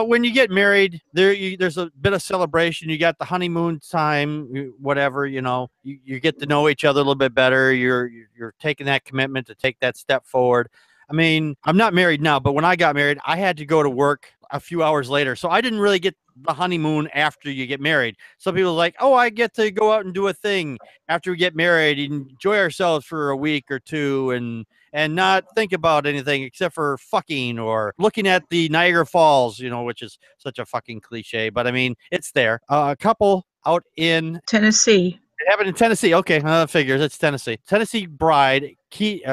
when you get married, there's a bit of celebration. You got the honeymoon time, whatever. You get to know each other a little bit better. You're taking that commitment to take that step forward. I mean, I'm not married now, but when I got married, I had to go to work a few hours later, so I didn't really get the honeymoon after you get married. Some people are like, oh, I get to go out and do a thing after we get married, enjoy ourselves for a week or two, and not think about anything except for fucking or looking at the Niagara Falls, which is such a fucking cliche, but I mean, it's there. A couple out in Tennessee. It happened in Tennessee. Okay, figures. It's Tennessee. Tennessee bride, Kate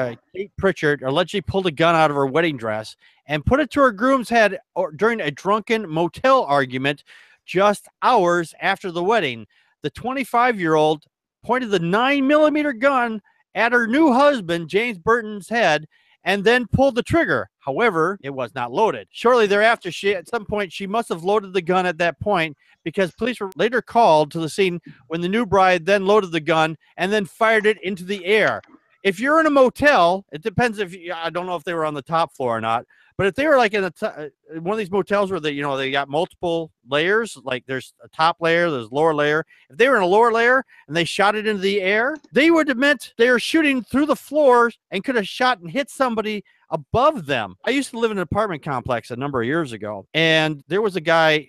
Pritchard, allegedly pulled a gun out of her wedding dress and put it to her groom's head during a drunken motel argument just hours after the wedding. The 25-year-old pointed the 9mm gun at her new husband, James Burton's head, and then pulled the trigger. However, it was not loaded. Shortly thereafter, at some point, she must have loaded the gun at that point, because police were later called to the scene when the new bride then loaded the gun and then fired it into the air. If you're in a motel, it depends I don't know if they were on the top floor or not, but if they were like in one of these motels where they got multiple layers, like there's a top layer, there's a lower layer. If they were in a lower layer and they shot it into the air, they would have meant they were shooting through the floors and could have shot and hit somebody above them. I used to live in an apartment complex a number of years ago, and there was a guy,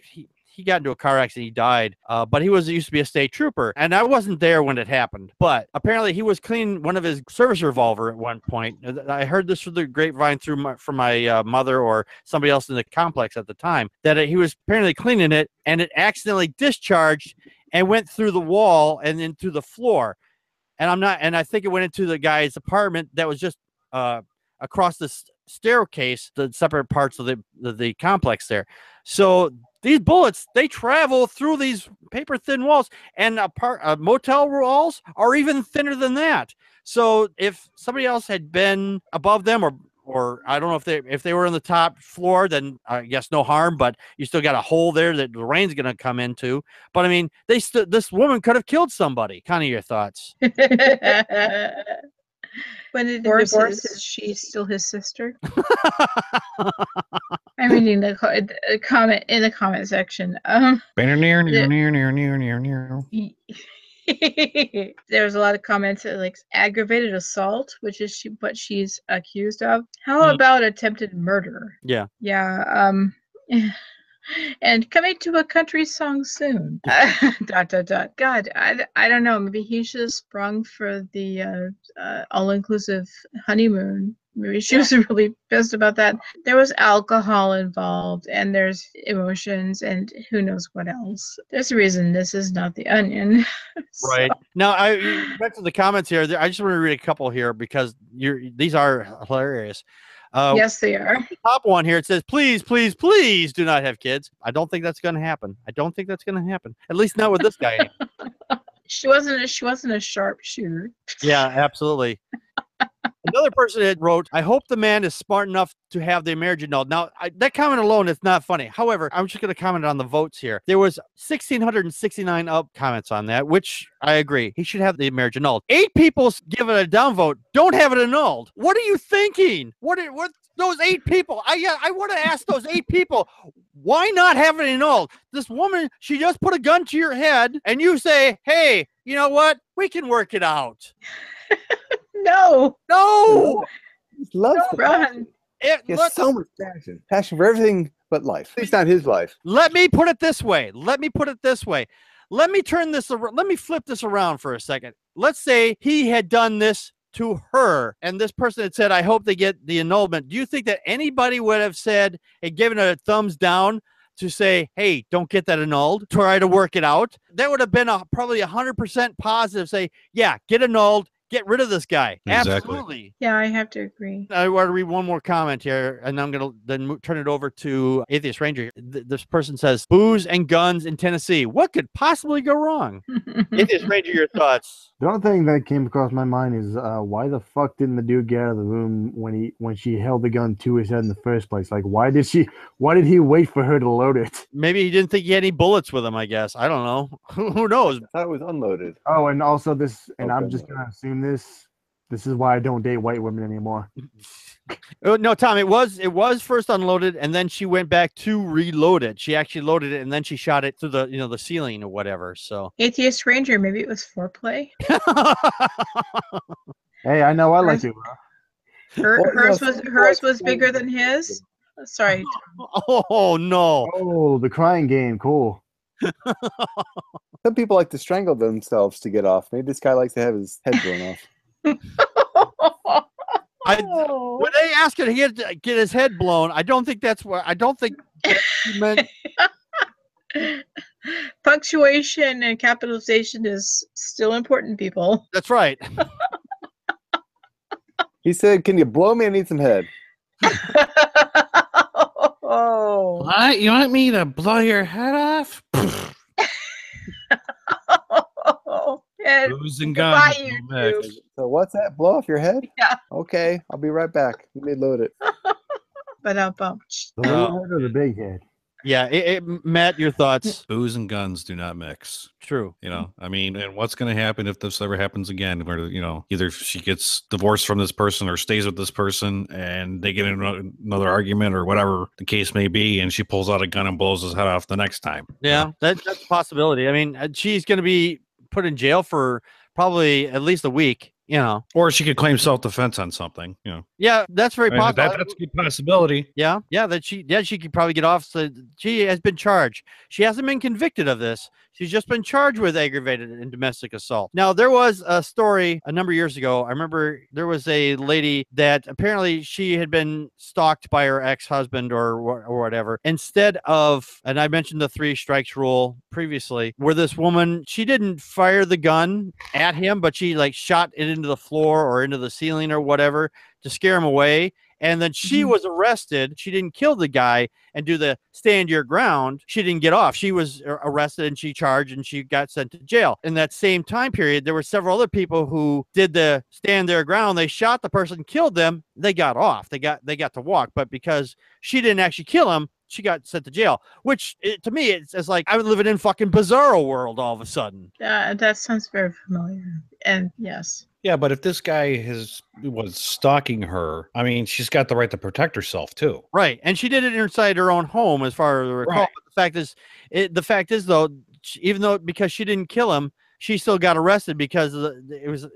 he got into a car accident. He died, but he used to be a state trooper, and I wasn't there when it happened. But apparently, he was cleaning one of his service revolver at one point. I heard this through the grapevine from my mother or somebody else in the complex at the time, that he was apparently cleaning it, and it accidentally discharged and went through the wall and then through the floor. And I think it went into the guy's apartment that was just across the staircase, the separate parts of the complex there. So these bullets, they travel through these paper thin walls, and motel walls are even thinner than that. So if somebody else had been above them, or I don't know if they were on the top floor, then I guess no harm, but you still got a hole there that the rain's going to come into. But I mean, this woman could have killed somebody. Kind of your thoughts. When he divorces, is she still his sister? I'm reading the comment in the comment section. There's a lot of comments like aggravated assault, which is what she's accused of. How about attempted murder? Yeah. Yeah. And coming to a country song soon. ... God, I don't know. Maybe he should have sprung for the all-inclusive honeymoon. Maybe she was really pissed about that. There was alcohol involved, and there's emotions, and who knows what else. There's a reason this is not The Onion. Right. Now, I went to the comments here. I just want to read a couple here because these are hilarious. Yes, they are. The top one here, it says, please, please, please do not have kids. I don't think that's going to happen. At least not with this guy. She wasn't a sharpshooter. Yeah, absolutely. Another person had wrote, I hope the man is smart enough to have the marriage annulled. Now, that comment alone is not funny. However, I'm just going to comment on the votes here. There was 1,669 up comments on that, which I agree. He should have the marriage annulled. 8 people give it a downvote, don't have it annulled. What are you thinking? What those 8 people? I want to ask those 8 people, why not have it annulled? This woman, she just put a gun to your head, and you say, hey, you know what? We can work it out. No. He loves it. Run. He has so much passion for everything but life. At least not his life. Let me put it this way. Let me flip this around for a second. Let's say he had done this to her, and this person had said, I hope they get the annulment. Do you think that anybody would have said and given a thumbs down to say, hey, don't get that annulled, try to work it out? That would have been probably 100% positive. Say, yeah, get annulled. Get rid of this guy. Exactly. Absolutely. Yeah, I have to agree. I want to read one more comment here, and I'm going to then turn it over to Atheist Ranger. This person says, booze and guns in Tennessee. What could possibly go wrong? Atheist Ranger, your thoughts? The only thing that came across my mind is why the fuck didn't the dude get out of the room when she held the gun to his head in the first place? Like, why did he wait for her to load it? Maybe he didn't think he had any bullets with him, I guess. I don't know. Who knows? I thought it was unloaded. Oh, and also this, and I'm just going to assume this. This is why I don't date white women anymore. No, Tom, it was first unloaded, and then she went back to reload it. She actually loaded it, and then she shot it through the ceiling or whatever. So Atheist Ranger, maybe it was foreplay. Hey, I know I like it, bro. Hers was bigger than his. Sorry. Oh no! Oh, the crying game, cool. Some people like to strangle themselves to get off. Maybe this guy likes to have his head blown off. When they asked him to get his head blown, I don't think that's what. I don't think he meant. Punctuation and capitalization is still important, people. That's right. He said, "Can you blow me? I need some head." Oh. What? You want me to blow your head off? Booze and guns. Goodbye, no mix. YouTube. So what's that? Blow off your head? Yeah. Okay, I'll be right back. Let me load it. But The little head or the big head? Yeah, Matt, your thoughts? Booze and guns do not mix. True. You know, I mean, and what's going to happen if this ever happens again? Where, you know, either she gets divorced from this person or stays with this person, and they get in another argument or whatever the case may be, and she pulls out a gun and blows his head off the next time. Yeah, that's a possibility. I mean, she's going to be put in jail for probably at least a week. You know, or she could claim self-defense on something. You know, yeah, that's very possible. That's a good possibility. Yeah, she could probably get off. So she has been charged. She hasn't been convicted of this. She's just been charged with aggravated and domestic assault. Now, there was a story a number of years ago. I remember there was a lady that apparently she had been stalked by her ex-husband or whatever. Instead of, and I mentioned the 3 strikes rule previously, where this woman, she didn't fire the gun at him, but she like shot it into the floor or into the ceiling or whatever to scare him away. And then she was arrested. She didn't kill the guy and do the stand your ground. She didn't get off. She was arrested and she charged and she got sent to jail. In that same time period, there were several other people who did the stand their ground. They shot the person, killed them. They got off. They got to walk. But because she didn't actually kill him, she got sent to jail, which to me, it's like I would live in fucking bizarro world all of a sudden. That sounds very familiar. And yes. Yeah, but if this guy was stalking her, I mean, she's got the right to protect herself too. Right, and she did it inside her own home, as far as I recall. Right. But the fact is, though, even though because she didn't kill him, she still got arrested because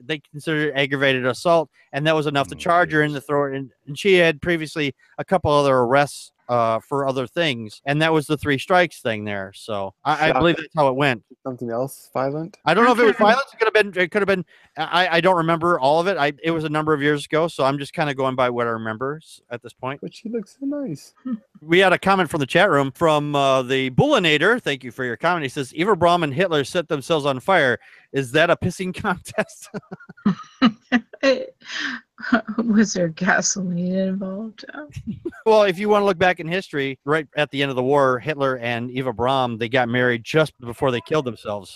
they considered it aggravated assault, and that was enough to charge her and to throw her in. And she had previously a couple other arrests for other things, and that was the 3 strikes thing there. So I believe that's how it went. Something else violent? I don't know if it was violence. It could have been. I don't remember all of it. It was a number of years ago, so I'm just kind of going by what I remember at this point. But she looks so nice. We had a comment from the chat room from the Bullinator. Thank you for your comment. He says, Eva Braun and Hitler set themselves on fire. Is that a pissing contest? Was there gasoline involved? Well, if you want to look back in history, right at the end of the war, Hitler and Eva Braun, they got married just before they killed themselves.